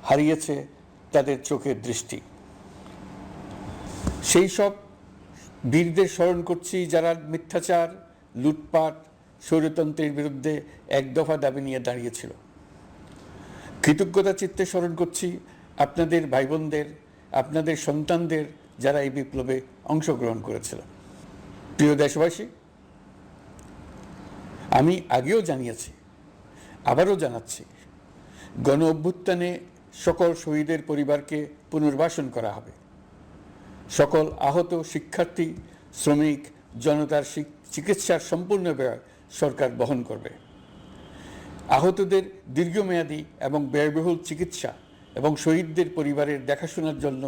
হারিয়েছে তাদের চোখের দৃষ্টি। সেই সব বীরদের স্মরণ করছি যারা মিথ্যাচার, লুটপাট, স্বৈরতন্ত্রের বিরুদ্ধে এক দফা দাবি নিয়ে দাঁড়িয়েছিল। কৃতজ্ঞতা চিত্তে স্মরণ করছি আপনাদের ভাই বোনদের, আপনাদের সন্তানদের যারা এই বিপ্লবে অংশগ্রহণ করেছিল। প্রিয় দেশবাসী, আমি আগেও জানিয়েছি, আবারও জানাচ্ছি, গণ অভ্যুত্থানে সকল শহীদের পরিবারকে পুনর্বাসন করা হবে। সকল আহত শিক্ষার্থী, শ্রমিক, জনতার চিকিৎসার সম্পূর্ণ ব্যয় সরকার বহন করবে। আহতদের দীর্ঘমেয়াদী এবং ব্যয়বহুল চিকিৎসা এবং শহীদদের পরিবারের দেখাশোনার জন্য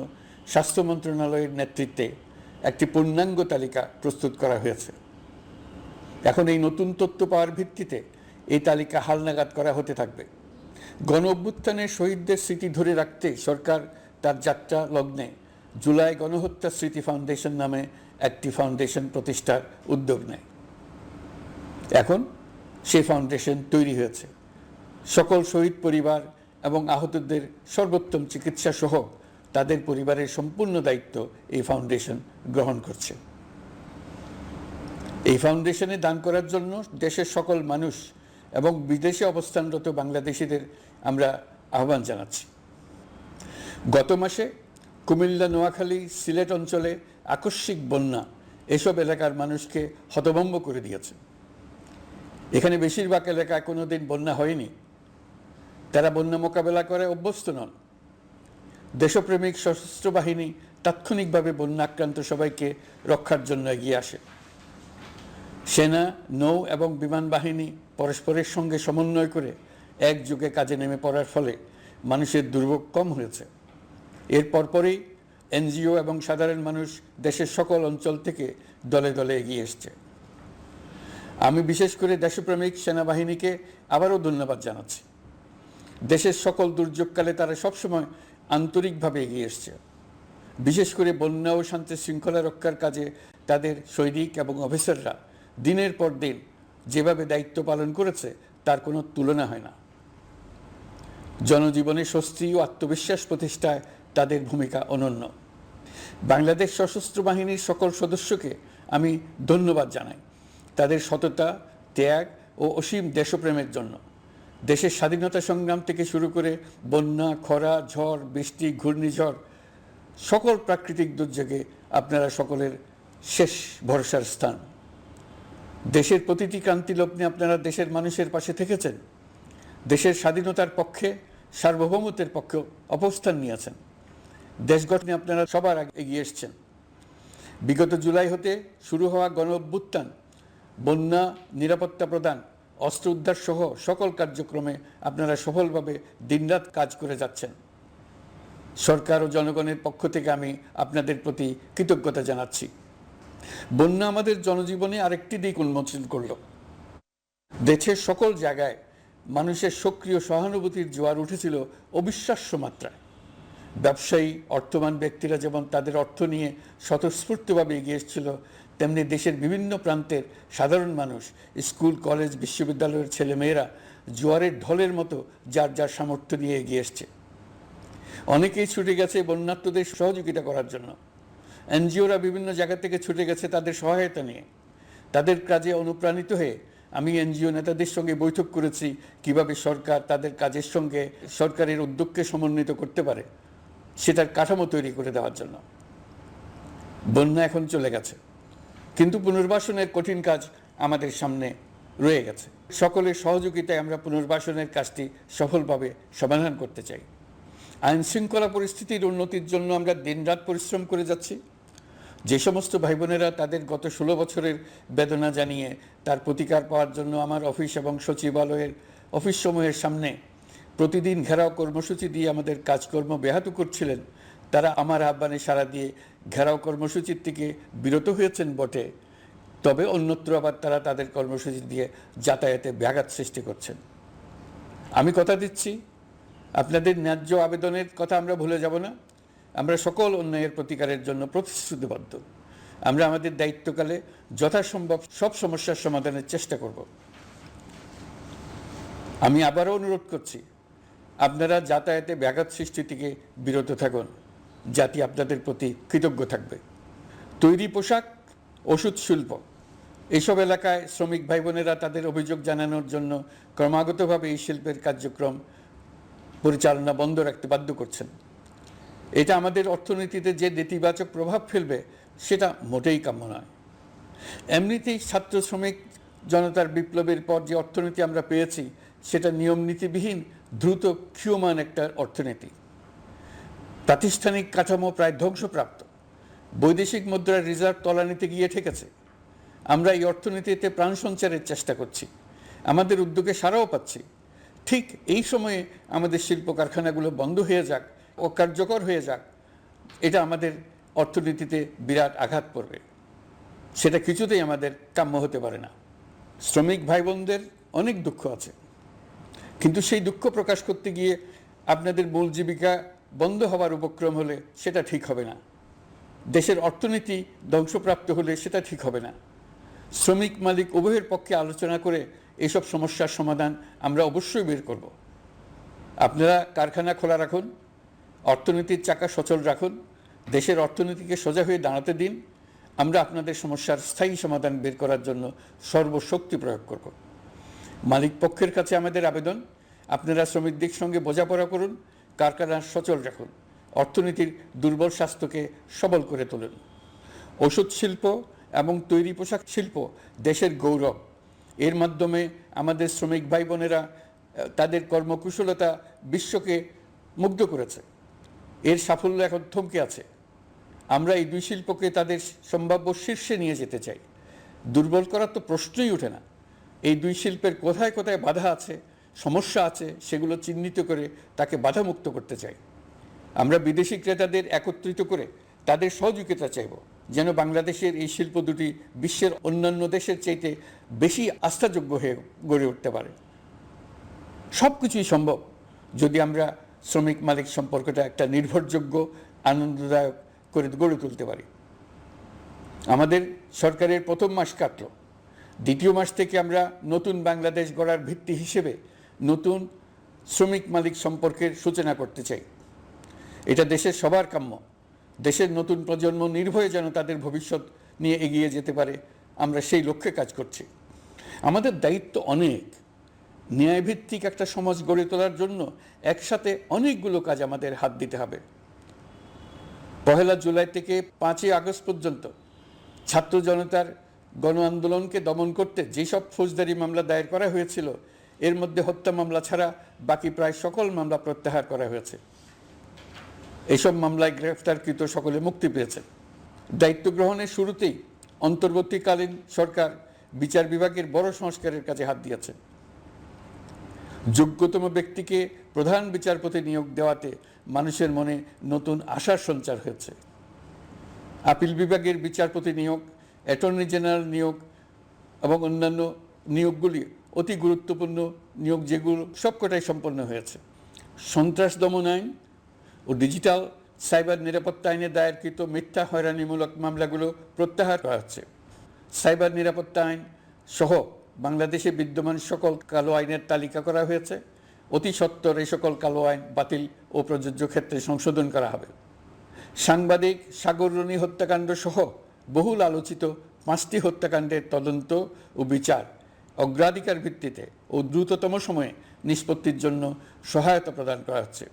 স্বাস্থ্য মন্ত্রণালয়ের নেতৃত্বে একটি পূর্ণাঙ্গ তালিকা প্রস্তুত করা হয়েছে। এখন এই নতুন তথ্য পাওয়ার ভিত্তিতে এই তালিকা হালনাগাদ করা হতে থাকবে। গণ অভ্যুত্থানের শহীদদের স্মৃতি ধরে রাখতে সরকার তার যাত্রা লগ্নে জুলাই গণহত্যা স্মৃতি ফাউন্ডেশন নামে একটি ফাউন্ডেশন প্রতিষ্ঠার উদ্যোগ নেয়। এখন সেই ফাউন্ডেশন তৈরি হয়েছে। সকল শহীদ পরিবার এবং আহতদের সর্বোত্তম চিকিৎসা সহ তাদের পরিবারের সম্পূর্ণ দায়িত্ব এই ফাউন্ডেশন গ্রহণ করছে। এই ফাউন্ডেশনে দান করার জন্য দেশের সকল মানুষ এবং বিদেশে অবস্থানরত বাংলাদেশিদের আমরা আহ্বান জানাচ্ছি। গত মাসে কুমিল্লা, নোয়াখালী, সিলেট অঞ্চলে আকস্মিক বন্যা এসব এলাকার মানুষকে হতভম্ব করে দিয়েছে। এখানে বেশিরভাগ এলাকায় কোনোদিন বন্যা হয়নি। তারা বন্যা মোকাবেলা করে অভ্যস্ত নন। দেশপ্রেমিক সশস্ত্র বাহিনী তাৎক্ষণিকভাবে বন্যা আক্রান্ত সবাইকে রক্ষার জন্য এগিয়ে আসে। সেনা, নৌ এবং বিমান বাহিনী পরস্পরের সঙ্গে সমন্বয় করে একযোগে কাজে নেমে পড়ার ফলে মানুষের দুর্ভোগ কম হয়েছে। এর পরপরই এনজিও এবং সাধারণ মানুষ দেশের সকল অঞ্চল থেকে দলে দলে এগিয়ে এসছে। আমি বিশেষ করে দেশপ্রেমিক সেনাবাহিনীকে আবারও ধন্যবাদ জানাচ্ছি। দেশের সকল দুর্যোগকালে তারা সবসময় আন্তরিকভাবে এগিয়ে এসছে। বিশেষ করে বন্যা ও শান্তি শৃঙ্খলা রক্ষার কাজে তাদের সৈনিক এবং অফিসাররা দিনের পর দিন যেভাবে দায়িত্ব পালন করেছে তার কোনো তুলনা হয় না। জনজীবনে স্বস্তি ও আত্মবিশ্বাস প্রতিষ্ঠায় তাদের ভূমিকা অনন্য। বাংলাদেশ সশস্ত্র বাহিনীর সকল সদস্যকে আমি ধন্যবাদ জানাই তাদের সততা, ত্যাগ ও অসীম দেশপ্রেমের জন্য। দেশের স্বাধীনতা সংগ্রাম থেকে শুরু করে বন্যা, খরা, ঝড়, বৃষ্টি, ঘূর্ণিঝড়, সকল প্রাকৃতিক দুর্যোগে আপনারা সকলের শেষ ভরসার স্থান। দেশের প্রতিটি ক্রান্তি লগ্নে আপনারা দেশের মানুষের পাশে থেকেছেন। দেশের স্বাধীনতার পক্ষে, সার্বভৌমত্বের পক্ষে অবস্থান নিয়েছেন। দেশ গঠনে আপনারা সবার আগে এগিয়ে এসছেন। বিগত জুলাই হতে শুরু হওয়া গণ অভ্যুত্থান, বন্যা, নিরাপত্তা প্রদান, অস্ত্র উদ্ধার সহ সকল কার্যক্রমে আপনারা সফলভাবে দিনরাত কাজ করে যাচ্ছেন। সরকার ও জনগণের পক্ষ থেকে আমি আপনাদের প্রতি কৃতজ্ঞতা জানাচ্ছি। বন্যা আমাদের জনজীবনে আরেকটি দিক উন্মোচন করল। দেশের সকল জায়গায় মানুষের সক্রিয় সহানুভূতির জোয়ার উঠেছিল অবিশ্বাস্য মাত্রায়। ব্যবসায়ী, অর্থবান ব্যক্তিরা যেমন তাদের অর্থ নিয়ে স্বতঃস্ফূর্তভাবে এগিয়ে এসেছিল, তেমনি দেশের বিভিন্ন প্রান্তের সাধারণ মানুষ, স্কুল, কলেজ, বিশ্ববিদ্যালয়ের ছেলেমেয়েরা জোয়ারের ঢলের মতো যার যার সামর্থ্য নিয়ে এগিয়ে এসছে। অনেকেই ছুটে গেছে বন্যার্তদের সহযোগিতা করার জন্য। এনজিওরা বিভিন্ন জায়গা থেকে ছুটে গেছে তাদের সহায়তা নিয়ে। তাদের কাজে অনুপ্রাণিত হয়ে আমি এনজিও নেতাদের সঙ্গে বৈঠক করেছি কিভাবে সরকার তাদের কাজের সঙ্গে সরকারের উদ্যোগকে সমন্বিত করতে পারে, সেটার কাঠামো তৈরি করে দেওয়ার জন্য। বন্যা এখন চলে গেছে, কিন্তু পুনর্বাসনের কঠিন কাজ আমাদের সামনে রয়ে গেছে। সকলের সহযোগিতায় আমরা পুনর্বাসনের কাজটি সফলভাবে সমাধান করতে চাই। আইন শৃঙ্খলা পরিস্থিতির উন্নতির জন্য আমরা দিনরাত পরিশ্রম করে যাচ্ছি। যে সমস্ত ভাই বোনেরা তাদের গত 16 বছরের বেদনা জানিয়ে তার প্রতিকার পাওয়ার জন্য আমার অফিস এবং সচিবালয়ের অফিসসমূহের সামনে প্রতিদিন ঘেরাও কর্মসূচি দিয়ে আমাদের কাজকর্ম ব্যাহত করছিলেন, তারা আমার আহ্বানে সাড়া দিয়ে ঘেরাও কর্মসূচির থেকে বিরত হয়েছেন বটে, তবে অন্যত্র আবার তারা তাদের কর্মসূচি দিয়ে যাতায়াতে ব্যাঘাত সৃষ্টি করছেন। আমি কথা দিচ্ছি, আপনাদের ন্যায্য আবেদনের কথা আমরা ভুলে যাব না। আমরা সকল অন্যায়ের প্রতিকারের জন্য প্রতিশ্রুতিবদ্ধ। আমরা আমাদের দায়িত্বকালে যথাসম্ভব সব সমস্যার সমাধানের চেষ্টা করব। আমি আবারও অনুরোধ করছি, আপনারা যাতায়াতে ব্যাঘাত সৃষ্টি থেকে বিরত থাকুন, জাতি আপনাদের প্রতি কৃতজ্ঞ থাকবে। তৈরি পোশাক, ওষুধ শিল্প, এইসব এলাকায় শ্রমিক ভাই বোনেরা তাদের অভিযোগ জানানোর জন্য ক্রমাগতভাবে এই শিল্পের কার্যক্রম পরিচালনা বন্ধ রাখতে বাধ্য করছেন। এটা আমাদের অর্থনীতিতে যে নেতিবাচক প্রভাব ফেলবে সেটা মোটেই কাম্য নয়। এমনিতেই ছাত্র শ্রমিক জনতার বিপ্লবের পর যে অর্থনীতি আমরা পেয়েছি সেটা নিয়ম নীতিবিহীন, দ্রুত ক্ষীয়মান একটা অর্থনীতি। প্রাতিষ্ঠানিক কাঠামো প্রায় ধ্বংসপ্রাপ্ত, বৈদেশিক মুদ্রার রিজার্ভ তলানিতে গিয়ে ঠেকেছে। আমরা এই অর্থনীতিতে প্রাণ সঞ্চারের চেষ্টা করছি, আমাদের উদ্যোগে সাড়াও পাচ্ছি। ঠিক এই সময়ে আমাদের শিল্প কারখানাগুলো বন্ধ হয়ে যাক, অকার্যকর হয়ে যাক, এটা আমাদের অর্থনীতিতে বিরাট আঘাত পড়বে। সেটা কিছুতেই আমাদের কাম্য হতে পারে না। শ্রমিক ভাই বোনদের অনেক দুঃখ আছে, কিন্তু সেই দুঃখ প্রকাশ করতে গিয়ে আপনাদের মূল জীবিকা বন্ধ হওয়ার উপক্রম হলে সেটা ঠিক হবে না। দেশের অর্থনীতি ধ্বংসপ্রাপ্ত হলে সেটা ঠিক হবে না। শ্রমিক মালিক উভয়ের পক্ষে আলোচনা করে এসব সমস্যার সমাধান আমরা অবশ্যই বের করব। আপনারা কারখানা খোলা রাখুন, অর্থনীতির চাকা সচল রাখুন, দেশের অর্থনীতিকে সোজা হয়ে দাঁড়াতে দিন। আমরা আপনাদের সমস্যার স্থায়ী সমাধান বের করার জন্য সর্বশক্তি প্রয়োগ করব। মালিক পক্ষের কাছে আমাদের আবেদন, আপনারা শ্রমিকদের সঙ্গে বোঝাপড়া করুন, কারখানা সচল রাখুন, অর্থনীতির দুর্বল স্বাস্থ্যকে সবল করে তুলুন। ওষুধ শিল্প এবং তৈরি পোশাক শিল্প দেশের গৌরব। এর মাধ্যমে আমাদের শ্রমিক ভাই বোনেরা তাদের কর্মকুশলতা বিশ্বকে মুগ্ধ করেছে। এর সাফল্য এখন থমকে আছে। আমরা এই দুই শিল্পকে তাদের সম্ভাব্য শীর্ষে নিয়ে যেতে চাই। দুর্বল করার তো প্রশ্নই ওঠে না। এই দুই শিল্পের কোথায় কোথায় বাধা আছে, সমস্যা আছে, সেগুলো চিহ্নিত করে তাকে বাধামুক্ত করতে চাই। আমরা বিদেশি ক্রেতাদের একত্রিত করে তাদের সহযোগিতা চাইব, যেন বাংলাদেশের এই শিল্প দুটি বিশ্বের অন্যান্য দেশের চাইতে বেশি আস্থাযোগ্য হয়ে গড়ে উঠতে পারে। সব কিছুই সম্ভব যদি আমরা শ্রমিক মালিক সম্পর্কটা একটা নির্ভরযোগ্য, আনন্দদায়ক করে গড়ে তুলতে পারি। আমাদের সরকারের প্রথম মাস কাটল, দ্বিতীয় মাস থেকে আমরা নতুন বাংলাদেশ গড়ার ভিত্তি হিসেবে নতুন শ্রমিক মালিক সম্পর্কের সূচনা করতে চাই। এটা দেশের সবার কাম্য। দেশের নতুন প্রজন্ম নির্ভয়ে যেন তাদের ভবিষ্যৎ নিয়ে এগিয়ে যেতে পারে, আমরা সেই লক্ষ্যে কাজ করছি। আমাদের দায়িত্ব অনেক। ন্যায়ভিত্তিক একটা সমাজ গড়ে তোলার জন্য একসাথে অনেকগুলো কাজ আমাদের হাত দিতে হবে। 1 জুলাই থেকে 5 আগস্ট পর্যন্ত ছাত্র জনতার গণ আন্দোলনকে দমন করতে যেসব ফৌজদারি মামলা দায়ের করা হয়েছিল, এর মধ্যে হত্যা মামলা ছাড়া বাকি প্রায় সকল মামলা প্রত্যাহার করা হয়েছে। এইসব মামলায় গ্রেফতারকৃত সকলে মুক্তি পেয়েছে। দায়িত্ব গ্রহণের শুরুতেই অন্তর্বর্তীকালীন সরকার বিচার বিভাগের বড় সংস্কারের কাজে হাত দিয়েছে। যোগ্যতম ব্যক্তিকে প্রধান বিচারপতি নিয়োগ দেওয়াতে মানুষের মনে নতুন আশার সঞ্চার হয়েছে। আপিল বিভাগের বিচারপতি নিয়োগ, অ্যাটর্নি জেনারেল নিয়োগ এবং অন্যান্য নিয়োগগুলি অতি গুরুত্বপূর্ণ নিয়োগ, যেগুলো সবকটাই সম্পন্ন হয়েছে। সন্ত্রাস দমন আইন ও ডিজিটাল সাইবার নিরাপত্তা আইনে দায়েরকৃত মিথ্যা হয়রানিমূলক মামলাগুলো প্রত্যাহার করা হচ্ছে। সাইবার নিরাপত্তা আইন সহ বাংলাদেশে বিদ্যমান সকল কালো আইনের তালিকা করা হয়েছে। অতি সত্বর এই সকল কালো আইন বাতিল ও প্রযোজ্য ক্ষেত্রে সংশোধন করা হবে। সাংবাদিক সাগর রনি হত্যাকাণ্ড সহ বহুল আলোচিত 5টি হত্যাকাণ্ডের তদন্ত ও বিচার অগ্রাধিকার ভিত্তিতে ও দ্রুততম সময়ে নিষ্পত্তির জন্য সহায়তা প্রদান করা হচ্ছে।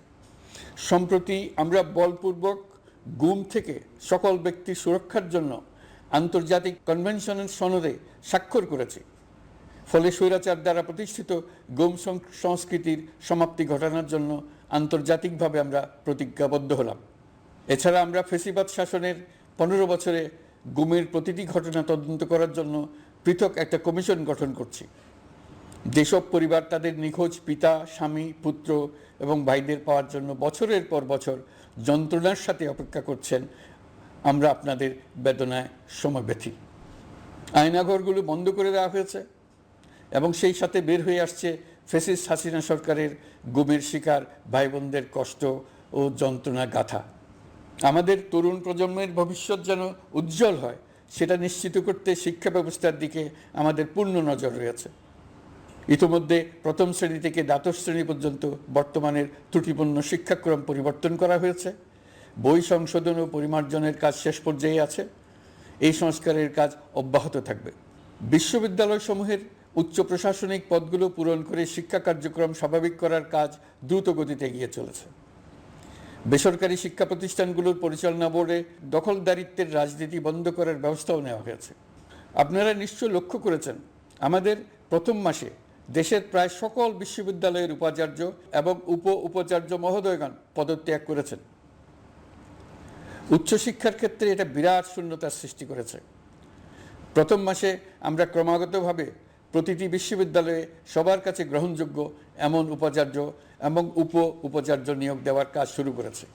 সম্প্রতি আমরা বলপূর্বক গুম থেকে সকল ব্যক্তির সুরক্ষার জন্য আন্তর্জাতিক কনভেনশনের সনদে স্বাক্ষর করেছি। ফলে স্বৈরাচার দ্বারা প্রতিষ্ঠিত গুম সংস্কৃতির সমাপ্তি ঘটানোর জন্য আন্তর্জাতিকভাবে আমরা প্রতিজ্ঞাবদ্ধ হলাম। এছাড়া আমরা ফ্যাসিবাদ শাসনের 15 বছরে গুমের প্রতিটি ঘটনা তদন্ত করার জন্য পৃথক একটা কমিশন গঠন করছি। যেসব পরিবার তাদের নিখোঁজ পিতা, স্বামী, পুত্র এবং ভাইদের পাওয়ার জন্য বছরের পর বছর যন্ত্রণার সাথে অপেক্ষা করছেন, আমরা আপনাদের বেদনায় সমব্যথী। আয়নাঘরগুলো বন্ধ করে দেওয়া হয়েছে এবং সেই সাথে বের হয়ে আসছে ফ্যাসিস্ট হাসিনা সরকারের গুমের শিকার ভাই বোনদের কষ্ট ও যন্ত্রণা গাথা। আমাদের তরুণ প্রজন্মের ভবিষ্যৎ যেন উজ্জ্বল হয়, সেটা নিশ্চিত করতে শিক্ষা ব্যবস্থার দিকে আমাদের পূর্ণ নজর রয়েছে। ইতোমধ্যে প্রথম শ্রেণী থেকে দ্বাদশ শ্রেণী পর্যন্ত বর্তমানের ত্রুটিপূর্ণ শিক্ষাক্রম পরিবর্তন করা হয়েছে। বই সংশোধন ও পরিমার্জনের কাজ শেষ পর্যায়ে আছে। এই সংস্কারের কাজ অব্যাহত থাকবে। বিশ্ববিদ্যালয়সমূহের উচ্চ প্রশাসনিক পদগুলো পূরণ করে শিক্ষা কার্যক্রম স্বাভাবিক করার কাজ দ্রুত গতিতে এগিয়ে চলেছে। বেসরকারি শিক্ষা প্রতিষ্ঠানগুলোর পরিচালনা বোর্ডে দখলদারিত্বের রাজনীতি বন্ধ করার ব্যবস্থাও নেওয়া হয়েছে। আপনারা নিশ্চয় লক্ষ্য করেছেন, আমাদের প্রথম মাসে দেশের প্রায় সকল বিশ্ববিদ্যালয়ের উপাচার্য এবং উপাচার্য মহোদয়গণ পদত্যাগ করেছেন। উচ্চশিক্ষার ক্ষেত্রে এটা বিরাট শূন্যতার সৃষ্টি করেছে। প্রথম মাসে আমরা ক্রমাগতভাবে প্রতিটি বিশ্ববিদ্যালয়ে সবার কাছে গ্রহণযোগ্য এমন উপাচার্য এবং উপাচার্য নিয়োগ দেওয়ার কাজ শুরু করেছে।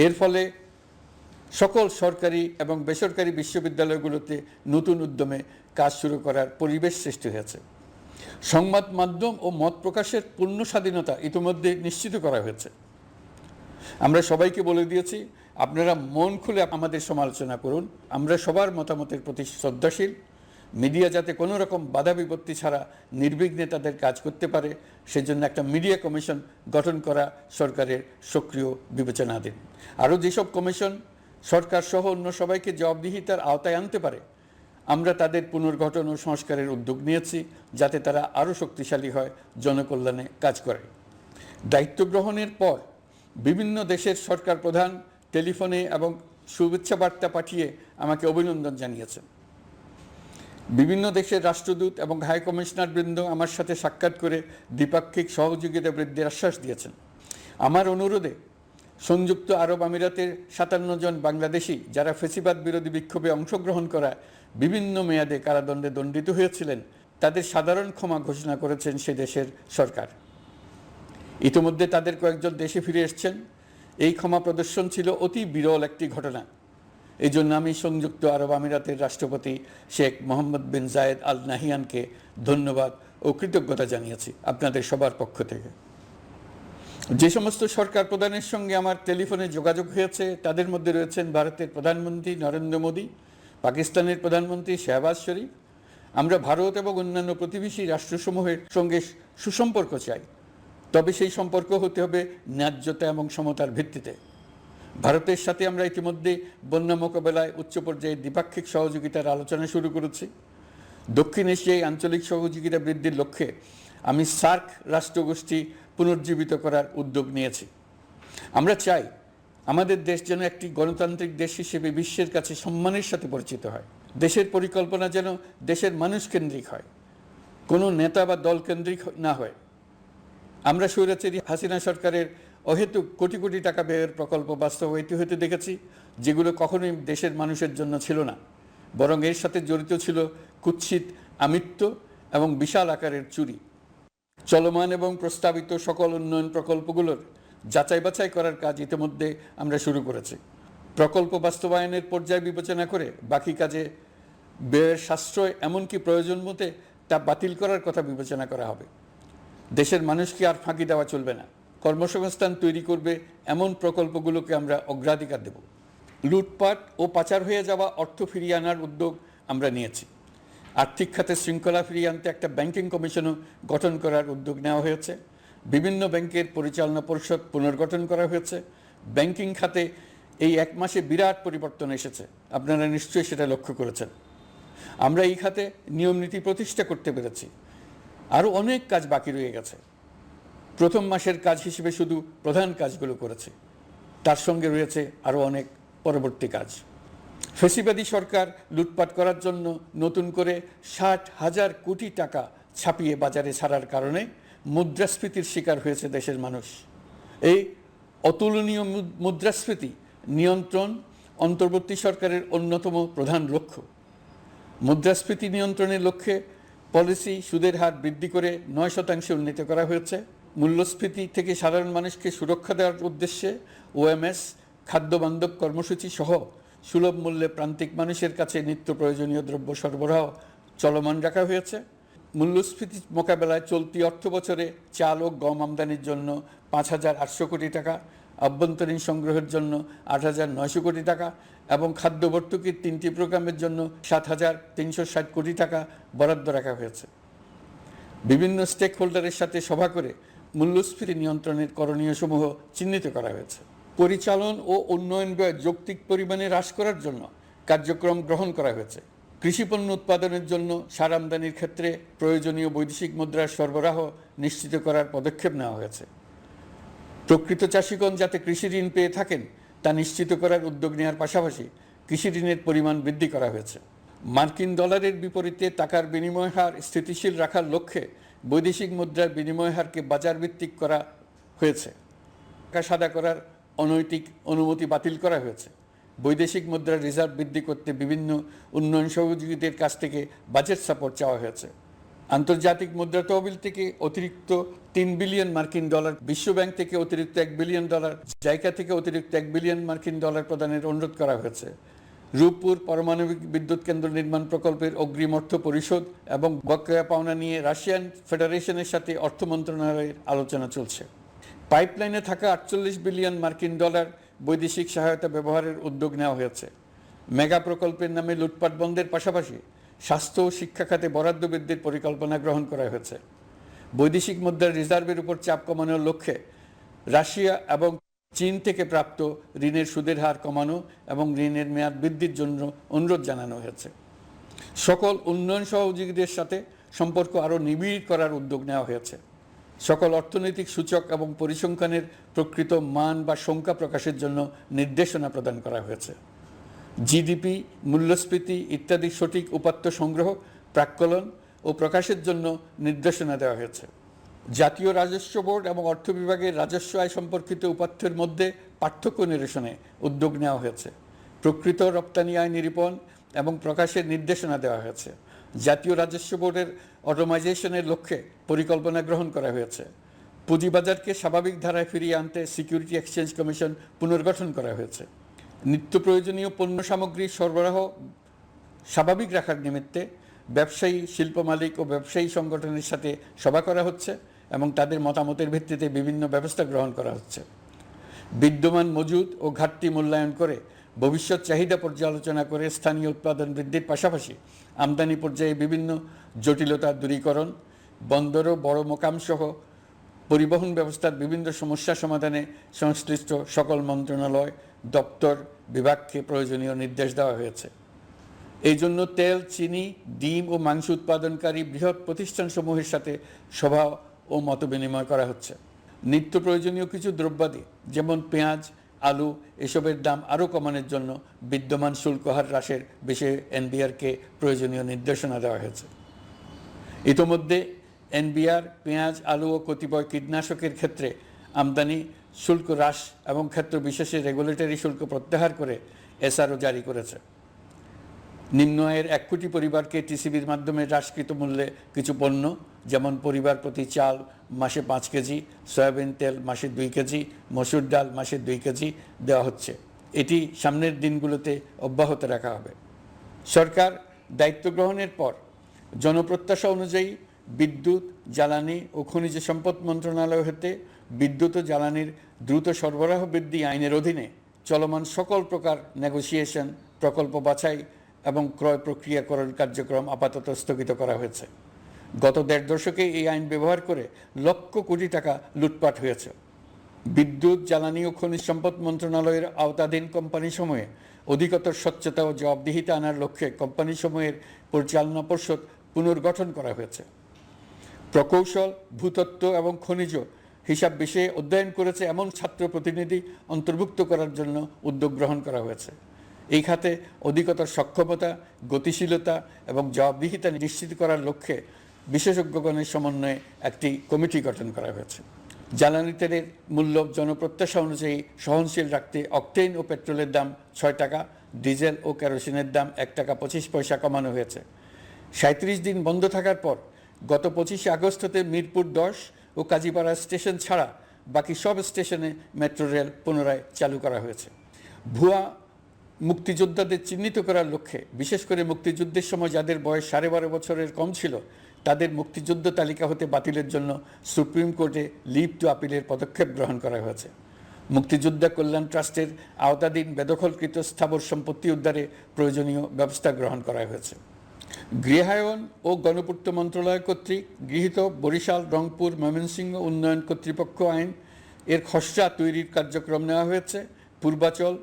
এর ফলে সকল সরকারি এবং বেসরকারি বিশ্ববিদ্যালয়গুলোতে নতুন উদ্যমে কাজ শুরু করার পরিবেশ সৃষ্টি হয়েছে। সংবাদ মাধ্যম ও মত প্রকাশের পূর্ণ স্বাধীনতা ইতিমধ্যে নিশ্চিত করা হয়েছে। আমরা সবাইকে বলে দিয়েছি, আপনারা মন খুলে আমাদের সমালোচনা করুন, আমরা সবার মতামতের প্রতি শ্রদ্ধাশীল। মিডিয়া যাতে কোনো রকম বাধা বিপত্তি ছাড়া নির্বিঘ্নে তাদের কাজ করতে পারে, সেজন্য একটা মিডিয়া কমিশন গঠন করা সরকারের সক্রিয় বিবেচনাধীন। আরও যেসব কমিশন সরকার সহ অন্য সবাইকে জবাবদিহিতার আওতায় আনতে পারে, আমরা তাদের পুনর্গঠন ও সংস্কারের উদ্যোগ নিয়েছি, যাতে তারা আরও শক্তিশালী হয়, জনকল্যাণে কাজ করে। দায়িত্ব গ্রহণের পর বিভিন্ন দেশের সরকার প্রধান টেলিফোনে এবং শুভেচ্ছা বার্তা পাঠিয়ে আমাকে অভিনন্দন জানিয়েছেন। বিভিন্ন দেশের রাষ্ট্রদূত এবং হাই কমিশনার বৃন্দ আমার সাথে সাক্ষাৎ করে দ্বিপাক্ষিক সহযোগিতা বৃদ্ধির আশ্বাস দিয়েছেন। আমার অনুরোধে সংযুক্ত আরব আমিরাতের 57 জন বাংলাদেশি যারা ফ্যাসিবাদ বিরোধী বিক্ষোভে অংশগ্রহণ করা বিভিন্ন মেয়াদে কারাদণ্ডে দণ্ডিত হয়েছিলেন, তাদের সাধারণ ক্ষমা ঘোষণা করেছেন সে দেশের সরকার। ইতিমধ্যে তাদের কয়েকজন দেশে ফিরে এসেছেন। এই ক্ষমা প্রদর্শন ছিল অতি বিরল একটি ঘটনা। এই জন্য আমি সংযুক্ত আরব আমিরাতের রাষ্ট্রপতি শেখ মোহাম্মদ বিন জায়েদ আল নাহিয়ানকে ধন্যবাদ ও কৃতজ্ঞতা জানিয়েছি আপনাদের সবার পক্ষ থেকে। যে সমস্ত সরকার প্রধানের সঙ্গে আমার টেলিফোনে যোগাযোগ হয়েছে, তাদের মধ্যে রয়েছেন ভারতের প্রধানমন্ত্রী নরেন্দ্র মোদী, পাকিস্তানের প্রধানমন্ত্রী শাহবাজ শরীফ। আমরা ভারত এবং অন্যান্য প্রতিবেশী রাষ্ট্রসমূহের সঙ্গে সুসম্পর্ক চাই, তবে সেই সম্পর্ক হতে হবে ন্যায্যতা এবং সমতার ভিত্তিতে। ভারতের সাথে আমরা ইতিমধ্যে বন্যা মোকাবেলায় উচ্চ পর্যায়ে দ্বিপাক্ষিক সহযোগিতার আলোচনা শুরু করেছি। দক্ষিণ এশিয়ায় আঞ্চলিক সহযোগিতা বৃদ্ধির লক্ষ্যে আমি সার্ক রাষ্ট্রগোষ্ঠী পুনর্জীবিত করার উদ্যোগ নিয়েছি। আমরা চাই আমাদের দেশ যেন একটি গণতান্ত্রিক দেশ হিসেবে বিশ্বের কাছে সম্মানের সাথে পরিচিত হয়। দেশের পরিকল্পনা যেন দেশের মানুষ কেন্দ্রিক হয়, কোনো নেতা বা দল কেন্দ্রিক না হয়। আমরা স্বৈরাচারী হাসিনা সরকারের অহেতুক কোটি কোটি টাকা ব্যয়ের প্রকল্প বাস্তবায়িত হতে দেখেছি, যেগুলো কখনোই দেশের মানুষের জন্য ছিল না, বরং এর সাথে জড়িত ছিল কুৎসিত আমিত্ব এবং বিশাল আকারের চুরি। চলমান এবং প্রস্তাবিত সকল উন্নয়ন প্রকল্পগুলোর যাচাই বাছাই করার কাজ ইতিমধ্যে আমরা শুরু করেছি। প্রকল্প বাস্তবায়নের পর্যায় বিবেচনা করে বাকি কাজে ব্যয়ের সাশ্রয় এমনকি প্রয়োজন মতে তা বাতিল করার কথা বিবেচনা করা হবে। দেশের মানুষকে আর ফাঁকি দেওয়া চলবে না। কর্মসংস্থান তৈরি করবে এমন প্রকল্পগুলোকে আমরা অগ্রাধিকার দেব। লুটপাট ও পাচার হয়ে যাওয়া অর্থ ফিরিয়ে আনার উদ্যোগ আমরা নিয়েছি। আর্থিক খাতে শৃঙ্খলা ফিরিয়ে আনতে একটা ব্যাংকিং কমিশনও গঠন করার উদ্যোগ নেওয়া হয়েছে। বিভিন্ন ব্যাংকের পরিচালনা পরিষদ পুনর্গঠন করা হয়েছে। ব্যাংকিং খাতে এই এক মাসে বিরাট পরিবর্তন এসেছে, আপনারা নিশ্চয়ই সেটা লক্ষ্য করেছেন। আমরা এই খাতে নিয়মনীতি প্রতিষ্ঠা করতে পেরেছি। আরও অনেক কাজ বাকি রয়ে গেছে। প্রথম মাসের কাজ হিসেবে শুধু প্রধান কাজগুলো করেছে, তার সঙ্গে রয়েছে আরও অনেক পরবর্তী কাজ। ফ্যাসিবাদী সরকার লুটপাট করার জন্য নতুন করে 60,000 কোটি টাকা ছাপিয়ে বাজারে ছাড়ার কারণে মুদ্রাস্ফীতির শিকার হয়েছে দেশের মানুষ। এই অতুলনীয় মুদ্রাস্ফীতি নিয়ন্ত্রণ অন্তর্বর্তী সরকারের অন্যতম প্রধান লক্ষ্য। মুদ্রাস্ফীতি নিয়ন্ত্রণের লক্ষ্যে পলিসি সুদের হার বৃদ্ধি করে 9% উন্নীত করা হয়েছে। মূল্যস্ফীতি থেকে সাধারণ মানুষকে সুরক্ষা দেওয়ার উদ্দেশ্যে ওএমএস খাদ্যবান্ধব কর্মসূচি সহ সুলভ মূল্যে প্রান্তিক মানুষের কাছে নিত্য প্রয়োজনীয় দ্রব্য সরবরাহ চলমান রাখা হয়েছে। মূল্যস্ফীতি মোকাবেলায় চলতি অর্থ বছরে চাল ও গম আমদানির জন্য 5,800 কোটি টাকা, আভ্যন্তরীণ সংগ্রহের জন্য 8,900 কোটি টাকা এবং খাদ্য ভর্তুকির 3টি প্রোগ্রামের জন্য 7,360 কোটি টাকা বরাদ্দ রাখা হয়েছে। বিভিন্ন স্টেক হোল্ডারের সাথে সভা করে মূল্যস্ফীতি নিয়ন্ত্রণের করণীয়সমূহ চিহ্নিত করা হয়েছে। পরিচালন ও উন্নয়ন ব্যয় যৌক্তিক পরিমাণে হ্রাস করার জন্য কার্যক্রম গ্রহণ করা হয়েছে। কৃষিপণ্য উৎপাদনের জন্য সার আমদানির ক্ষেত্রে প্রয়োজনীয় বৈদেশিক মুদ্রার সরবরাহ নিশ্চিত করার পদক্ষেপ নেওয়া হয়েছে। প্রকৃত চাষিগণ যাতে কৃষি ঋণ পেয়ে থাকেন তা নিশ্চিত করার উদ্যোগ নেওয়ার পাশাপাশি কৃষি ঋণের পরিমাণ বৃদ্ধি করা হয়েছে। মার্কিন ডলারের বিপরীতে টাকার বিনিময় হার স্থিতিশীল রাখার লক্ষ্যে বৈদেশিক মুদ্রার বিনিময় হারকে বাজার ভিত্তিক করা হয়েছে। টাকা সাদা করার অনৈতিক অনুমতি বাতিল করা হয়েছে। বৈদেশিক মুদ্রার রিজার্ভ বৃদ্ধি করতে বিভিন্ন উন্নয়ন সহযোগীদের কাছ থেকে বাজেট সাপোর্ট চাওয়া হয়েছে। আন্তর্জাতিক মুদ্রা তহবিল থেকে অতিরিক্ত 3 বিলিয়ন মার্কিন ডলার, বিশ্বব্যাংক থেকে অতিরিক্ত 1 বিলিয়ন ডলার, জাইকা থেকে অতিরিক্ত 1 বিলিয়ন মার্কিন ডলার প্রদানের অনুরোধ করা হয়েছে। রূপপুর পারমাণবিক বিদ্যুৎ কেন্দ্র নির্মাণ প্রকল্পের অগ্রিম অর্থ পরিশোধ এবং বকেয়া পাওনা নিয়ে রাশিয়ান ফেডারেশনের সাথে অর্থ মন্ত্রণালয়ের আলোচনা চলছে। পাইপলাইনে থাকা 48 বিলিয়ন মার্কিন ডলার বৈদেশিক সহায়তা ব্যবহারের উদ্যোগ নেওয়া হয়েছে। মেগা প্রকল্পের নামে লুটপাট বন্ধের পাশাপাশি স্বাস্থ্য ও শিক্ষা খাতে বরাদ্দ বৃদ্ধির পরিকল্পনা গ্রহণ করা হয়েছে। বৈদেশিক মুদ্রার রিজার্ভের উপর চাপ কমানোর লক্ষ্যে রাশিয়া এবং চীন থেকে প্রাপ্ত ঋণের সুদের হার কমানো এবং ঋণের মেয়াদ বৃদ্ধির জন্য অনুরোধ জানানো হয়েছে। সকল উন্নয়ন সহযোগীদের সাথে সম্পর্ক আরও নিবিড় করার উদ্যোগ নেওয়া হয়েছে। সকল অর্থনৈতিক সূচক এবং পরিসংখ্যানের প্রকৃত মান বা সংখ্যা প্রকাশের জন্য নির্দেশনা প্রদান করা হয়েছে। জিডিপি, মূল্যস্ফীতি ইত্যাদি সঠিক উপাত্ত সংগ্রহ, প্রাক্কলন ও প্রকাশের জন্য নির্দেশনা দেওয়া হয়েছে। জাতীয় রাজস্ব বোর্ড এবং অর্থ বিভাগের রাজস্ব আয় সম্পর্কিত উপাত্তের মধ্যে পার্থক্য নিরসনে উদ্যোগ নেওয়া হয়েছে। প্রকৃত রপ্তানি আয় নিরূপণ এবং প্রকাশের নির্দেশনা দেওয়া হয়েছে। জাতীয় রাজস্ব বোর্ডের অটোমাইজেশনের লক্ষ্যে পরিকল্পনা গ্রহণ করা হয়েছে। পুঁজিবাজারকে স্বাভাবিক ধারায় ফিরিয়ে আনতে সিকিউরিটি এক্সচেঞ্জ কমিশন পুনর্গঠন করা হয়েছে। নিত্য প্রয়োজনীয় পণ্য সামগ্রীর সরবরাহ স্বাভাবিক রাখার নিমিত্তে ব্যবসায়ী, শিল্প মালিক ও ব্যবসায়ী সংগঠনের সাথে সভা করা হচ্ছে এবং তাদের মতামতের ভিত্তিতে বিভিন্ন ব্যবস্থা গ্রহণ করা হচ্ছে। বিদ্যমান মজুদ ও ঘাটতি মূল্যায়ন করে ভবিষ্যৎ চাহিদা পর্যালোচনা করে স্থানীয় উৎপাদন বৃদ্ধির পাশাপাশি আমদানি পর্যায়ে বিভিন্ন জটিলতা দূরীকরণ, বন্দর ও বড় মোকাম সহ পরিবহন ব্যবস্থার বিভিন্ন সমস্যা সমাধানে সংশ্লিষ্ট সকল মন্ত্রণালয়, দপ্তর, বিভাগকে প্রয়োজনীয় নির্দেশ দেওয়া হয়েছে। এই জন্য তেল, চিনি, ডিম ও মাংস উৎপাদনকারী বৃহৎ প্রতিষ্ঠানসমূহের সাথে সভা ও মতবিনিময় করা হচ্ছে। নিত্য প্রয়োজনীয় কিছু দ্রব্যাদি যেমন পেঁয়াজ, আলু এসবের দাম আরও কমানোর জন্য বিদ্যমান শুল্ক হার হ্রাসের বিষয়ে এনবিআরকে প্রয়োজনীয় নির্দেশনা দেওয়া হয়েছে। ইতোমধ্যে এনবিআর পেঁয়াজ, আলু ও কতিপয় কীটনাশকের ক্ষেত্রে আমদানি শুল্ক হ্রাস এবং ক্ষেত্র বিশেষে রেগুলেটরি শুল্ক প্রত্যাহার করে এসআরও জারি করেছে। নিম্ন আয়ের 1 কোটি পরিবারকে টিসিবির মাধ্যমে হ্রাসকৃত মূল্যে কিছু পণ্য যেমন পরিবার প্রতি চাল মাসে 5 কেজি, সয়াবিন তেল মাসে 2 কেজি, মসুর ডাল মাসে 2 কেজি দেওয়া হচ্ছে। এটি সামনের দিনগুলোতে অব্যাহত রাখা হবে। সরকার দায়িত্ব গ্রহণের পর জনপ্রত্যাশা অনুযায়ী বিদ্যুৎ, জ্বালানি ও খনিজ সম্পদ মন্ত্রণালয় হতে বিদ্যুৎ ও জ্বালানির দ্রুত সরবরাহ বৃদ্ধি আইনের অধীনে চলমান সকল প্রকার নেগোসিয়েশন, প্রকল্প বাছাই এবং ক্রয় প্রক্রিয়াকরণ কার্যক্রম আপাতত স্থগিত করা হয়েছে। গত 1.5 দশকে এই আইন ব্যবহার করে লক্ষ কোটি টাকা লুটপাট হয়েছে। বিদ্যুৎ, জ্বালানি ও খনিজ সম্পদ মন্ত্রণালয়ের আওতাধীন কোম্পানিসমূহে অধিকতর স্বচ্ছতা ও জবাবদিহিতা আনার লক্ষ্যে কোম্পানিসমূহের পরিচালনা পর্ষদ পুনর্গঠন করা হয়েছে। প্রকৌশল, ভূতত্ত্ব এবং খনিজ হিসাব বিষয়ে অধ্যয়ন করেছে এমন ছাত্র প্রতিনিধি অন্তর্ভুক্ত করার জন্য উদ্যোগ গ্রহণ করা হয়েছে। এই খাতে অধিকতর সক্ষমতা, গতিশীলতা এবং জবাবদিহিতা নিশ্চিত করার লক্ষ্যে বিশেষজ্ঞগণের সমন্বয়ে একটি কমিটি গঠন করা হয়েছে। জ্বালানি তেলের মূল্য জনপ্রত্যাশা অনুযায়ী সহনশীল রাখতে অকটেন ও পেট্রোলের দাম 6 টাকা, ডিজেল ও কেরোসিনের দাম 1 টাকা 25 পয়সা কমানো হয়েছে। 37 দিন বন্ধ থাকার পর গত 25 আগস্ট হতে মিরপুর 10 ও কাজীপাড়া স্টেশন ছাড়া বাকি সব স্টেশনে মেট্রো রেল পুনরায় চালু করা হয়েছে। ভুয়া মুক্তিযোদ্ধাদের চিহ্নিত করার লক্ষ্যে বিশেষ করে মুক্তিযুদ্ধের সময় যাদের বয়স 12.5 বছরের কম ছিল তাদের মুক্তিযুদ্ধ তালিকা হতে বাতিলের জন্য সুপ্রিম কোর্টে লিভ টু আপিলের পদক্ষেপ গ্রহণ করা হয়েছে। মুক্তিযোদ্ধা কল্যাণ ট্রাস্টের আওতাধীন বেদখলকৃত স্থাবর সম্পত্তি উদ্ধারে প্রয়োজনীয় ব্যবস্থা গ্রহণ করা হয়েছে। গৃহায়ন ও গণপূর্ত মন্ত্রণালয় কর্তৃক গৃহীত বরিশাল, রংপুর, ময়মনসিংহ উন্নয়ন কর্তৃপক্ষ আইন এর খসড়া তৈরির কার্যক্রম নেওয়া হয়েছে। পূর্বাচল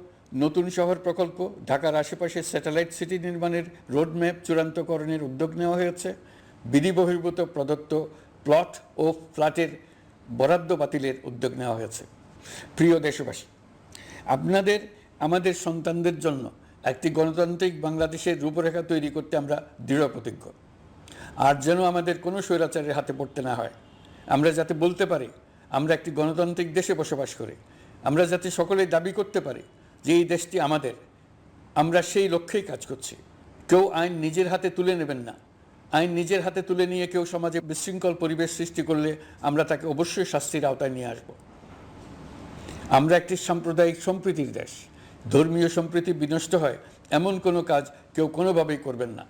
নতুন শহর প্রকল্প, ঢাকার আশেপাশে স্যাটেলাইট সিটি নির্মাণের রোডম্যাপ চূড়ান্তকরণের উদ্যোগ নেওয়া হয়েছে। বিধি বহির্ভূত প্রদত্ত প্লট ও ফ্ল্যাটের বরাদ্দ বাতিলের উদ্যোগ নেওয়া হয়েছে। প্রিয় দেশবাসী, আপনাদের আমাদের সন্তানদের জন্য একটি গণতান্ত্রিক বাংলাদেশের রূপরেখা তৈরি করতে আমরা দৃঢ় প্রতিজ্ঞ। আর যেন আমাদের কোনো স্বৈরাচারের হাতে পড়তে না হয়। আমরা যাতে বলতে পারি আমরা একটি গণতান্ত্রিক দেশে বসবাস করি, আমরা যাতে সকলেই দাবি করতে পারি যে এই দেশটি আমাদের, আমরা সেই লক্ষ্যেই কাজ করছি। কেউ আইন নিজের হাতে তুলে নেবেন না। আইন নিজের হাতে তুলে নিয়ে কেউ সমাজে বিশৃঙ্খল পরিবেশ সৃষ্টি করলে আমরা তাকে অবশ্যই শাস্তির আওতায় নিয়ে আসব। আমরা একটি সাম্প্রদায়িক সম্প্রীতির দেশ। ধর্মীয় সম্প্রীতি বিনষ্ট হয় এমন কোনো কাজ কেউ কোনোভাবেই করবেন না।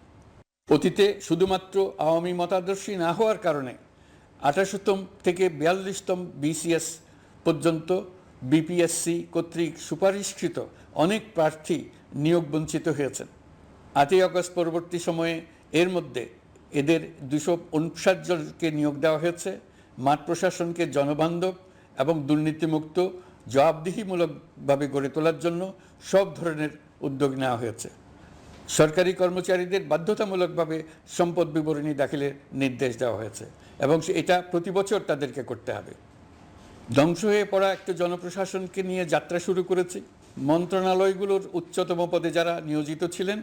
অতীতে শুধুমাত্র আওয়ামী মতাদর্শী না হওয়ার কারণে 28তম থেকে 42তম BCS পর্যন্ত BPSC কর্তৃক সুপারিশকৃত অনেক প্রার্থী নিয়োগ বঞ্চিত হয়েছেন। 8ই আগস্ট পরবর্তী সময়ে এর মধ্যে এদের 259 জনকে নিয়োগ দেওয়া হয়েছে। মাঠ প্রশাসনকে জনবান্ধব এবং দুর্নীতিমুক্ত জবাবদিহিমূলকভাবে গড়ে তোলার জন্য সব ধরনের উদ্যোগ নেওয়া হয়েছে। সরকারি কর্মচারীদের বাধ্যতামূলকভাবে সম্পদ বিবরণী দাখিলের নির্দেশ দেওয়া হয়েছে এবং এটা প্রতি বছর তাদেরকে করতে হবে। ধ্বংস হয়ে পড়া একটা জনপ্রশাসনকে নিয়ে যাত্রা শুরু করেছি। মন্ত্রণালয়গুলোর উচ্চতম পদে যারা নিয়োজিত ছিলেন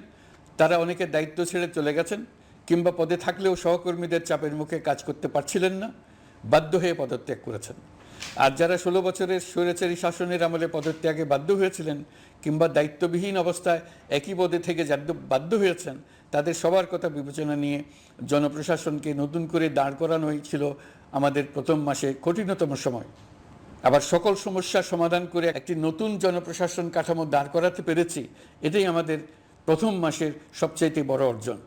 তারা অনেকে দায়িত্ব ছেড়ে চলে গেছেন, কিংবা পদে থাকলেও সহকর্মীদের চাপের মুখে কাজ করতে পারছিলেন না, বাধ্য হয়ে পদত্যাগ করেছেন। আর যারা 16 বছরের স্বৈরাচারী শাসনের আমলে পদত্যাগে বাধ্য হয়েছিলেন কিংবা দায়িত্ববিহীন অবস্থায় একই পদে থেকে বাধ্য হয়েছেন, তাদের সবার কথা বিবেচনা নিয়ে জনপ্রশাসনকে নতুন করে দাঁড় করানোই ছিল আমাদের প্রথম মাসে কঠিনতম সময়। আবার সকল সমস্যার সমাধান করে একটি নতুন জনপ্রশাসন কাঠামো দাঁড় করাতে পেরেছি, এটাই আমাদের প্রথম মাসের সবচাইতে বড় অর্জন।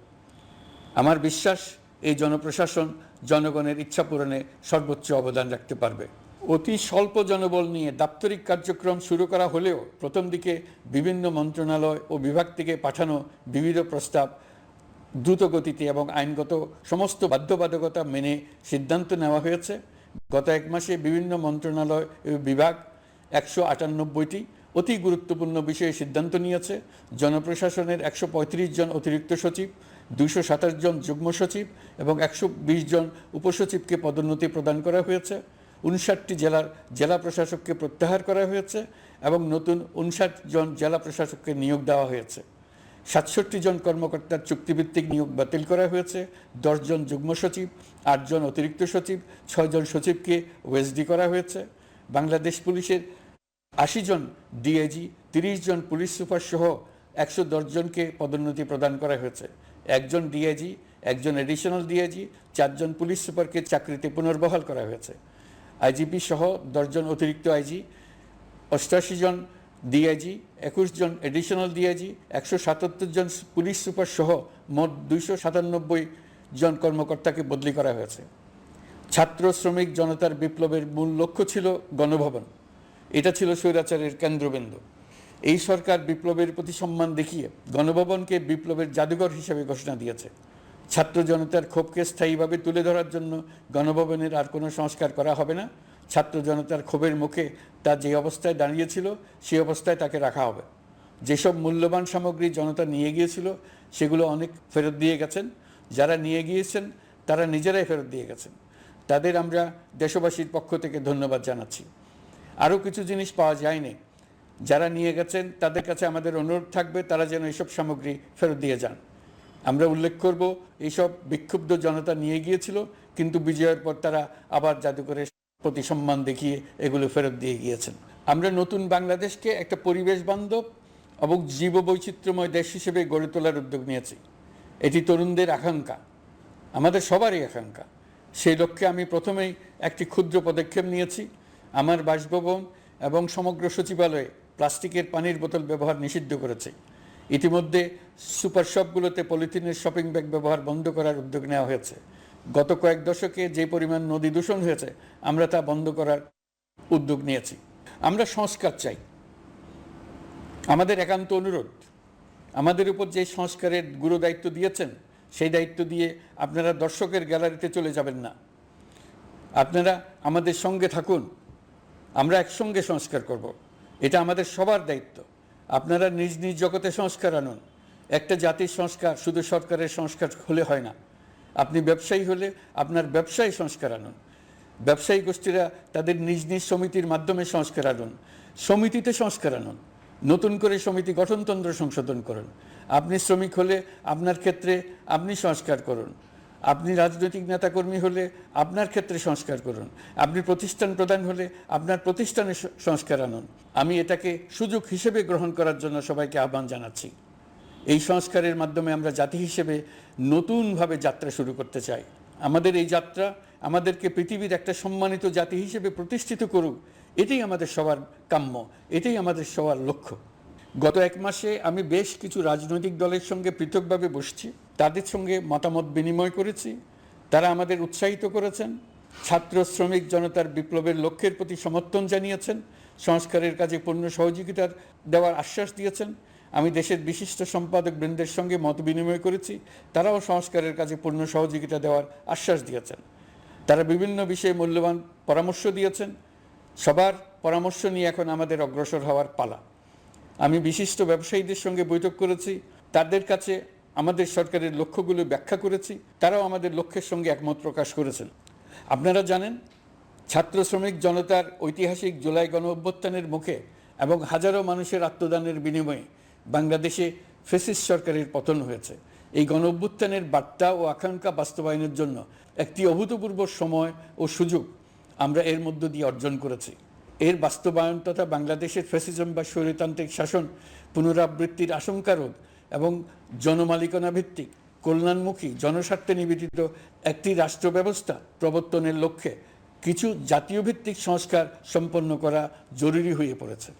আমার বিশ্বাস এই জনপ্রশাসন জনগণের ইচ্ছা পূরণে সর্বোচ্চ অবদান রাখতে পারবে। অতি স্বল্প জনবল নিয়ে দাপ্তরিক কার্যক্রম শুরু করা হলেও প্রথম দিকে বিভিন্ন মন্ত্রণালয় ও বিভাগ থেকে পাঠানো বিবিধ প্রস্তাব দ্রুত গতিতে এবং আইনগত সমস্ত বাধ্যবাধকতা মেনে সিদ্ধান্ত নেওয়া হয়েছে। গত এক মাসে বিভিন্ন মন্ত্রণালয় ও বিভাগ 198টি অতি গুরুত্বপূর্ণ বিষয়ে সিদ্ধান্ত নিয়েছে। জনপ্রশাসনের 135 জন অতিরিক্ত সচিব, 227 জন যুগ্ম সচিব এবং 120 জন উপসচিবকে পদোন্নতি প্রদান করা হয়েছে। 59টি জেলার জেলা প্রশাসককে প্রত্যাহার করা হয়েছে এবং নতুন 59 জন জেলা প্রশাসককে নিয়োগ দেওয়া হয়েছে। 67 জন কর্মকর্তার চুক্তিভিত্তিক নিয়োগ বাতিল করা হয়েছে। 10 জন যুগ্ম সচিব, 8 জন অতিরিক্ত সচিব, 6 জন সচিবকে ওএসডি করা হয়েছে। বাংলাদেশ পুলিশের 80 জন ডিআইজি, 30 জন পুলিশ সুপার সহ 110 জনকে পদোন্নতি প্রদান করা হয়েছে। 1 জন ডিআইজি, 1 জন এডিশনাল ডিআইজি, 4 জন পুলিশ সুপারকে চাকরিতে পুনর্বহাল করা হয়েছে। আইজিপি সহ 10 জন অতিরিক্ত আইজি, 88 জন ডিআইজি, 21 জন এডিশনাল ডিআইজি, 177 জন পুলিশ সুপার সহ মোট 297 জন কর্মকর্তাকে বদলি করা হয়েছে। ছাত্র শ্রমিক জনতার বিপ্লবের মূল লক্ষ্য ছিল গণভবন। এটা ছিল স্বৈরাচারের কেন্দ্রবিন্দু। এই সরকার বিপ্লবের প্রতি সম্মান দেখিয়ে গণভবনকে বিপ্লবের জাদুঘর হিসেবে ঘোষণা দিয়েছে। ছাত্র জনতার ক্ষোভকে স্থায়ীভাবে তুলে ধরার জন্য গণভবনের আর কোনো সংস্কার করা হবে না। ছাত্র জনতার ক্ষোভের মুখে তা যে অবস্থায় দাঁড়িয়েছিল সেই অবস্থায় তাকে রাখা হবে। যেসব মূল্যবান সামগ্রী জনতা নিয়ে গিয়েছিল সেগুলো অনেক ফেরত দিয়ে গেছেন। যারা নিয়ে গিয়েছেন তারা নিজেরাই ফেরত দিয়ে গেছেন। তাদের আমরা দেশবাসীর পক্ষ থেকে ধন্যবাদ জানাচ্ছি। আরও কিছু জিনিস পাওয়া যায়নি। যারা নিয়ে গেছেন তাদের কাছে আমাদের অনুরোধ থাকবে তারা যেন এইসব সামগ্রী ফেরত দিয়ে যান। আমরা উল্লেখ করব এইসব বিক্ষুব্ধ জনতা নিয়ে গিয়েছিল, কিন্তু বিজয়ের পর তারা আবার জাদুঘরের প্রতি সম্মান দেখিয়ে এগুলো ফেরত দিয়ে গিয়েছেন। আমরা নতুন বাংলাদেশকে একটা পরিবেশ বান্ধব এবং জীববৈচিত্র্যময় দেশ হিসেবে গড়ে তোলার উদ্যোগ নিয়েছি। এটি তরুণদের আকাঙ্ক্ষা, আমাদের সবারই আকাঙ্ক্ষা। সেই লক্ষ্যে আমি প্রথমেই একটি ক্ষুদ্র পদক্ষেপ নিয়েছি। আমার বাসভবন এবং সমগ্র সচিবালয়ে প্লাস্টিকের পানির বোতল ব্যবহার নিষিদ্ধ করেছে। ইতিমধ্যে সুপার শপগুলোতে পলিথিনের শপিং ব্যাগ ব্যবহার বন্ধ করার উদ্যোগ নেওয়া হয়েছে। গত কয়েক দশকে যে পরিমাণ নদী দূষণ হয়েছে আমরা তা বন্ধ করার উদ্যোগ নিয়েছি। আমরা সংস্কার চাই। আমাদের একান্ত অনুরোধ, আমাদের উপর যে সংস্কারের গুরু দায়িত্ব দিয়েছেন সেই দায়িত্ব দিয়ে আপনারা দর্শকের গ্যালারিতে চলে যাবেন না। আপনারা আমাদের সঙ্গে থাকুন, আমরা একসঙ্গে সংস্কার করব। এটা আমাদের সবার দায়িত্ব। আপনারা নিজ নিজ জগতে সংস্কার আনুন। একটা জাতির সংস্কার শুধু সরকারের সংস্কার হলে হয় না। আপনি ব্যবসায়ী হলে আপনার ব্যবসায়ী সংস্কার আনুন। ব্যবসায়ী গোষ্ঠীরা তাদের নিজ নিজ সমিতির মাধ্যমে সংস্কার আনুন। সমিতিতে সংস্কার আনুন। নতুন করে সমিতি গঠনতন্ত্র সংশোধন করুন। আপনি শ্রমিক হলে আপনার ক্ষেত্রে আপনি সংস্কার করুন। আপনি রাজনৈতিক নেতাকর্মী হলে আপনার ক্ষেত্রে সংস্কার করুন। আপনি প্রতিষ্ঠান প্রধান হলে আপনার প্রতিষ্ঠানে সংস্কার আনুন। আমি এটাকে সুযোগ হিসেবে গ্রহণ করার জন্য সবাইকে আহ্বান জানাচ্ছি। এই সংস্কারের মাধ্যমে আমরা জাতি হিসেবে নতুনভাবে যাত্রা শুরু করতে চাই। আমাদের এই যাত্রা আমাদেরকে পৃথিবীর একটা সম্মানিত জাতি হিসেবে প্রতিষ্ঠিত করুক, এটাই আমাদের সবার কাম্য, এটাই আমাদের সবার লক্ষ্য। গত এক মাসে আমি বেশ কিছু রাজনৈতিক দলের সঙ্গে পৃথকভাবে বসছি, তাদের সঙ্গে মতামত বিনিময় করেছি। তারা আমাদের উৎসাহিত করেছেন, ছাত্র শ্রমিক জনতার বিপ্লবের লক্ষ্যের প্রতি সমর্থন জানিয়েছেন, সংস্কারের কাজে পূর্ণ সহযোগিতার দেওয়ার আশ্বাস দিয়েছেন। আমি দেশের বিশিষ্ট সম্পাদক বৃন্দের সঙ্গে মত বিনিময় করেছি, তারাও সংস্কারের কাজে পূর্ণ সহযোগিতা দেওয়ার আশ্বাস দিয়েছেন। তারা বিভিন্ন বিষয়ে মূল্যবান পরামর্শ দিয়েছেন। সবার পরামর্শ নিয়ে এখন আমাদের অগ্রসর হওয়ার পালা। আমি বিশিষ্ট ব্যবসায়ীদের সঙ্গে বৈঠক করেছি, তাদের কাছে আমাদের সরকারের লক্ষ্যগুলো ব্যাখ্যা করেছি, তারাও আমাদের লক্ষ্যের সঙ্গে একমত প্রকাশ করেছেন। আপনারা জানেন, ছাত্র শ্রমিক জনতার ঐতিহাসিক জুলাই গণ অভ্যুত্থানের মুখে এবং হাজারো মানুষের আত্মদানের বিনিময়ে বাংলাদেশে ফ্যাসিস্ট সরকারের পতন হয়েছে। এই গণ অভ্যুত্থানের বার্তা ও আকাঙ্ক্ষা বাস্তবায়নের জন্য একটি অভূতপূর্ব সময় ও সুযোগ আমরা এর মধ্য দিয়ে অর্জন করেছি। এর বাস্তবায়ন তথা বাংলাদেশের ফ্যাসিজম বা স্বৈরতান্ত্রিক শাসন পুনরাবৃত্তির আশঙ্কা রোধ এবং জনমালিকানা ভিত্তিক কল্যাণমুখী জনস্বার্থে নিবেদিত একটি রাষ্ট্র ব্যবস্থা প্রবর্তনের লক্ষ্যে কিছু জাতীয় ভিত্তিক সংস্কার সম্পন্ন করা জরুরি হয়ে পড়েছে।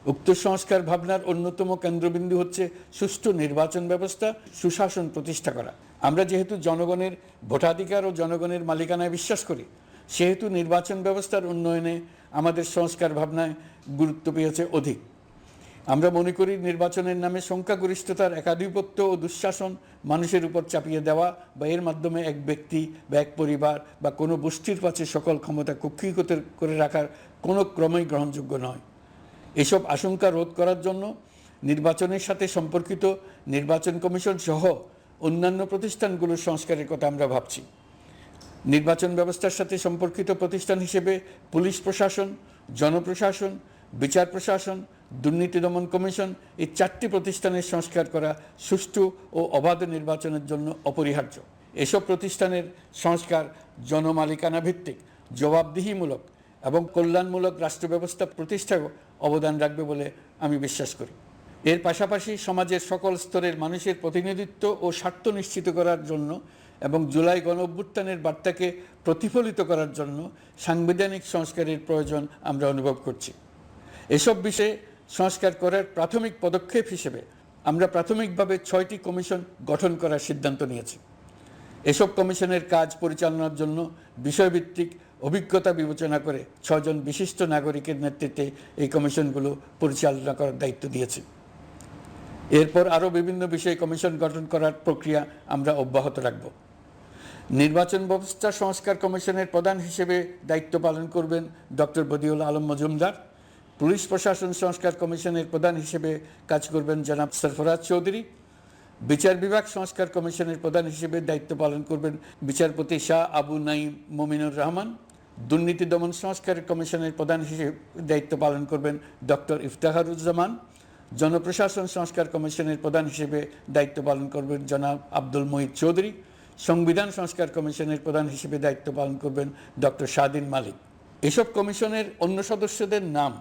উক্ত সংস্কার ভাবনার অন্যতম কেন্দ্রবিন্দু হচ্ছে সুষ্ঠু নির্বাচন ব্যবস্থা, সুশাসন প্রতিষ্ঠা করা। আমরা যেহেতু জনগণের ভোটাধিকার ও জনগণের মালিকানায় বিশ্বাস করি, সেহেতু নির্বাচন ব্যবস্থার উন্নয়নে আমাদের সংস্কার ভাবনায় গুরুত্ব পেয়েছে অধিক। আমরা মনে করি নির্বাচনের নামে সংখ্যাগরিষ্ঠতার একাধিপত্য ও দুঃশাসন মানুষের উপর চাপিয়ে দেওয়া বা এর মাধ্যমে এক ব্যক্তি বা এক পরিবার বা কোনো গোষ্ঠীর কাছে সকল ক্ষমতা কক্ষীগত করে রাখার কোনো ক্রমেই গ্রহণযোগ্য নয়। এসব আশঙ্কা রোধ করার জন্য নির্বাচনের সাথে সম্পর্কিত নির্বাচন কমিশন সহ অন্যান্য প্রতিষ্ঠানগুলোর সংস্কারের কথা আমরা ভাবছি। নির্বাচন ব্যবস্থার সাথে সম্পর্কিত প্রতিষ্ঠান হিসেবে পুলিশ প্রশাসন, জনপ্রশাসন, বিচার প্রশাসন, দুর্নীতি দমন কমিশন এই 4টি প্রতিষ্ঠানের সংস্কার করা সুষ্ঠু ও অবাধ নির্বাচনের জন্য অপরিহার্য। এসব প্রতিষ্ঠানের সংস্কার জনমালিকানা ভিত্তিক, জবাবদিহিমূলক এবং কল্যাণমূলক রাষ্ট্র ব্যবস্থা প্রতিষ্ঠায় অবদান রাখবে বলে আমি বিশ্বাস করি। এর পাশাপাশি সমাজের সকল স্তরের মানুষের প্রতিনিধিত্ব ও স্বার্থ নিশ্চিত করার জন্য এবং জুলাই গণ অভ্যুত্থানের বার্তাকে প্রতিফলিত করার জন্য সাংবিধানিক সংস্কারের প্রয়োজন আমরা অনুভব করছি। এসব বিষয়ে সংস্কার করার প্রাথমিক পদক্ষেপ হিসেবে আমরা প্রাথমিকভাবে 6টি কমিশন গঠন করার সিদ্ধান্ত নিয়েছি। এসব কমিশনের কাজ পরিচালনার জন্য বিষয়ভিত্তিক অভিজ্ঞতা বিবেচনা করে 6 জন বিশিষ্ট নাগরিকের নেতৃত্বে এই কমিশনগুলো পরিচালনা করার দায়িত্ব দিয়েছি। এরপর আরও বিভিন্ন বিষয়ে কমিশন গঠন করার প্রক্রিয়া আমরা অব্যাহত রাখব। নির্বাচন ব্যবস্থা সংস্কার কমিশনের প্রধান হিসেবে দায়িত্ব পালন করবেন ডক্টর বদিউল আলম মজুমদার। পুলিশ প্রশাসন সংস্কার কমিশনের প্রধান হিসেবে কাজ করবেন জনাব সরফরাজ চৌধুরী। বিচার বিভাগ সংস্কার কমিশনের প্রধান হিসেবে দায়িত্ব পালন করবেন বিচারপতি শাহ আবু নাঈম মমিনুর রহমান। দুর্নীতি দমন সংস্কার কমিশনের প্রধান হিসেবে দায়িত্ব পালন করবেন ডক্টর ইফতেখারুজ্জামান। জনপ্রশাসন সংস্কার কমিশনের প্রধান হিসেবে দায়িত্ব পালন করবেন জনাব আব্দুল মুহিত চৌধুরী। সংবিধান সংস্কার কমিশনের প্রধান হিসেবে দায়িত্ব পালন করবেন ডক্টর শাহদিন মালিক। এসব কমিশনের অন্য সদস্যদের নাম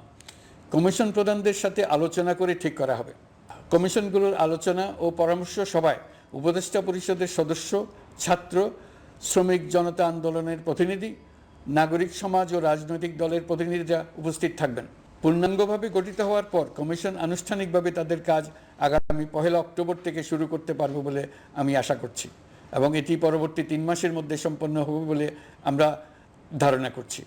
কমিশন প্রধানদের সাথে আলোচনা করে ঠিক করা হবে। কমিশনগুলোর আলোচনা ও পরামর্শ সভায় উপদেষ্টা পরিষদের সদস্য, ছাত্র, শ্রমিক জনতা আন্দোলনের প্রতিনিধি, নাগরিক সমাজ ও রাজনৈতিক দলের প্রতিনিধিরা উপস্থিত থাকবেন। পূর্ণাঙ্গভাবে গঠিত হওয়ার পর কমিশন আনুষ্ঠানিকভাবে তাদের কাজ আগামী 1 অক্টোবর থেকে শুরু করতে পারবে বলে আমি আশা করছি এবং এটি পরবর্তী 3 মাসের মধ্যে সম্পন্ন হবে বলে আমরা ধারণা করছি।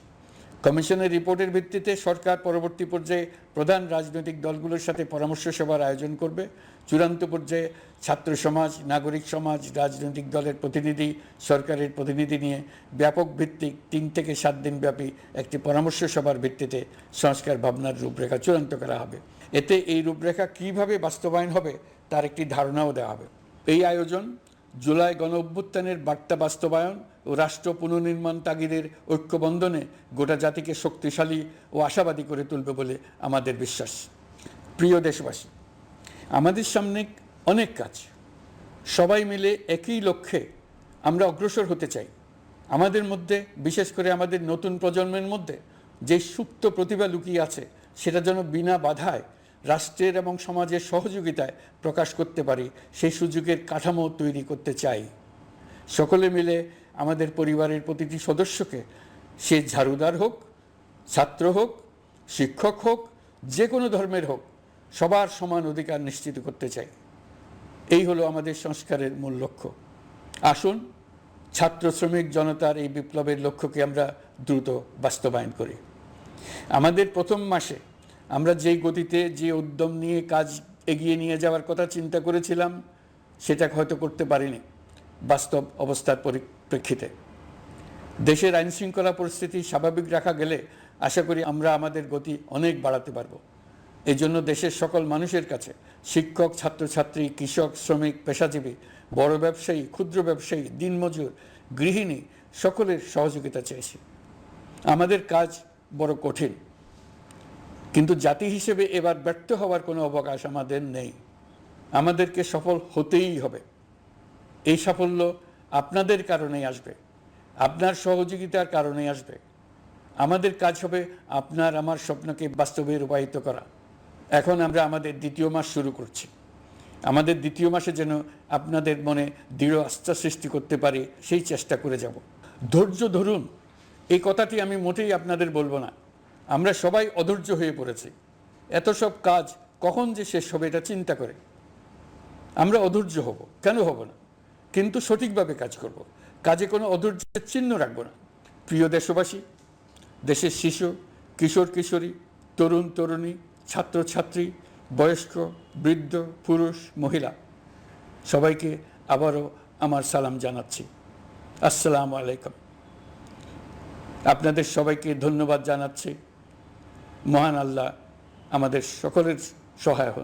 কমিশনের রিপোর্টের ভিত্তিতে সরকার পরবর্তী পর্যায়ে প্রধান রাজনৈতিক দলগুলোর সাথে পরামর্শ সভার আয়োজন করবে। চূড়ান্ত পর্যায়ে ছাত্র সমাজ, নাগরিক সমাজ, রাজনৈতিক দলের প্রতিনিধি, সরকারের প্রতিনিধি নিয়ে ব্যাপক ভিত্তিক 3 থেকে 7 দিন ব্যাপী একটি পরামর্শ সভার ভিত্তিতে সংস্কার ভাবনার রূপরেখা চূড়ান্ত করা হবে। এতে এই রূপরেখা কীভাবে বাস্তবায়ন হবে তার একটি ধারণাও দেওয়া হবে। এই আয়োজন জুলাই গণঅভ্যুত্থানের বার্তা বাস্তবায়ন ও রাষ্ট্র পুনর্নির্মাণ তাগিদের ঐক্যবন্ধনে গোটা জাতিকে শক্তিশালী ও আশাবাদী করে তুলবে বলে আমাদের বিশ্বাস। প্রিয় দেশবাসী, আমাদের সামনে অনেক কাজ। সবাই মিলে একই লক্ষ্যে আমরা অগ্রসর হতে চাই। আমাদের মধ্যে, বিশেষ করে আমাদের নতুন প্রজন্মের মধ্যে যে সুপ্ত প্রতিভা লুকিয়ে আছে, সেটা যেন বিনা বাধায় রাষ্ট্রের এবং সমাজের সহযোগিতায় প্রকাশ করতে পারি, সেই সুযোগের কাঠামো তৈরি করতে চাই। সকলে মিলে আমাদের পরিবারের প্রতিটি সদস্যকে, সে ঝাড়ুদার হোক, ছাত্র হোক, শিক্ষক হোক, যে কোনো ধর্মের হোক, সবার সমান অধিকার নিশ্চিত করতে চাই। এই হলো আমাদের সংস্কারের মূল লক্ষ্য। আসুন ছাত্র শ্রমিক জনতার এই বিপ্লবের লক্ষ্যকে আমরা দ্রুত বাস্তবায়ন করি। আমাদের প্রথম মাসে আমরা যেই গতিতে, যে উদ্যম নিয়ে কাজ এগিয়ে নিয়ে যাওয়ার কথা চিন্তা করেছিলাম, সেটা হয়তো করতে পারিনি বাস্তব অবস্থার পরিপ্রেক্ষিতে। দেশের আইনশৃঙ্খলা পরিস্থিতি স্বাভাবিক রাখা গেলে আশা করি আমরা আমাদের গতি অনেক বাড়াতে পারব। এই জন্য দেশের সকল মানুষের কাছে, শিক্ষক, ছাত্রছাত্রী, কৃষক, শ্রমিক, পেশাজীবী, বড় ব্যবসায়ী, ক্ষুদ্র ব্যবসায়ী, দিনমজুর, গৃহিণী, সকলের সহযোগিতা চেয়েছি। আমাদের কাজ বড় কঠিন, কিন্তু জাতি হিসেবে এবার ব্যর্থ হওয়ার কোনো অবকাশ আমাদের নেই। আমাদেরকে সফল হতেই হবে। এই সাফল্য আপনাদের কারণেই আসবে, আপনার সহযোগিতার কারণেই আসবে। আমাদের কাজ হবে আপনার আমার স্বপ্নকে বাস্তবে রূপায়িত করা। এখন আমরা আমাদের 2য় মাস শুরু করছি। আমাদের 2য় মাসে যেন আপনাদের মনে দৃঢ় আস্থা সৃষ্টি করতে পারি, সেই চেষ্টা করে যাব। ধৈর্য ধরুন, এই কথাটি আমি মোটেই আপনাদের বলবো না। আমরা সবাই অধৈর্য হয়ে পড়েছি। এত সব কাজ কখন যে শেষ হবে এটা চিন্তা করে আমরা অধৈর্য হব, কেন হব না? কিন্তু সঠিকভাবে কাজ করব, কাজে কোনো অধৈর্যের চিহ্ন রাখব না। প্রিয় দেশবাসী, দেশের শিশু, কিশোর কিশোরী, তরুণ তরুণী, ছাত্রছাত্রী, বয়স্ক, বৃদ্ধ, পুরুষ, মহিলা, সবাইকে আবারও আমার সালাম জানাচ্ছি। আসসালামু আলাইকুম। আপনাদের সবাইকে ধন্যবাদ জানাচ্ছি। মহান আল্লাহ আমাদের সকলের সহায় হন।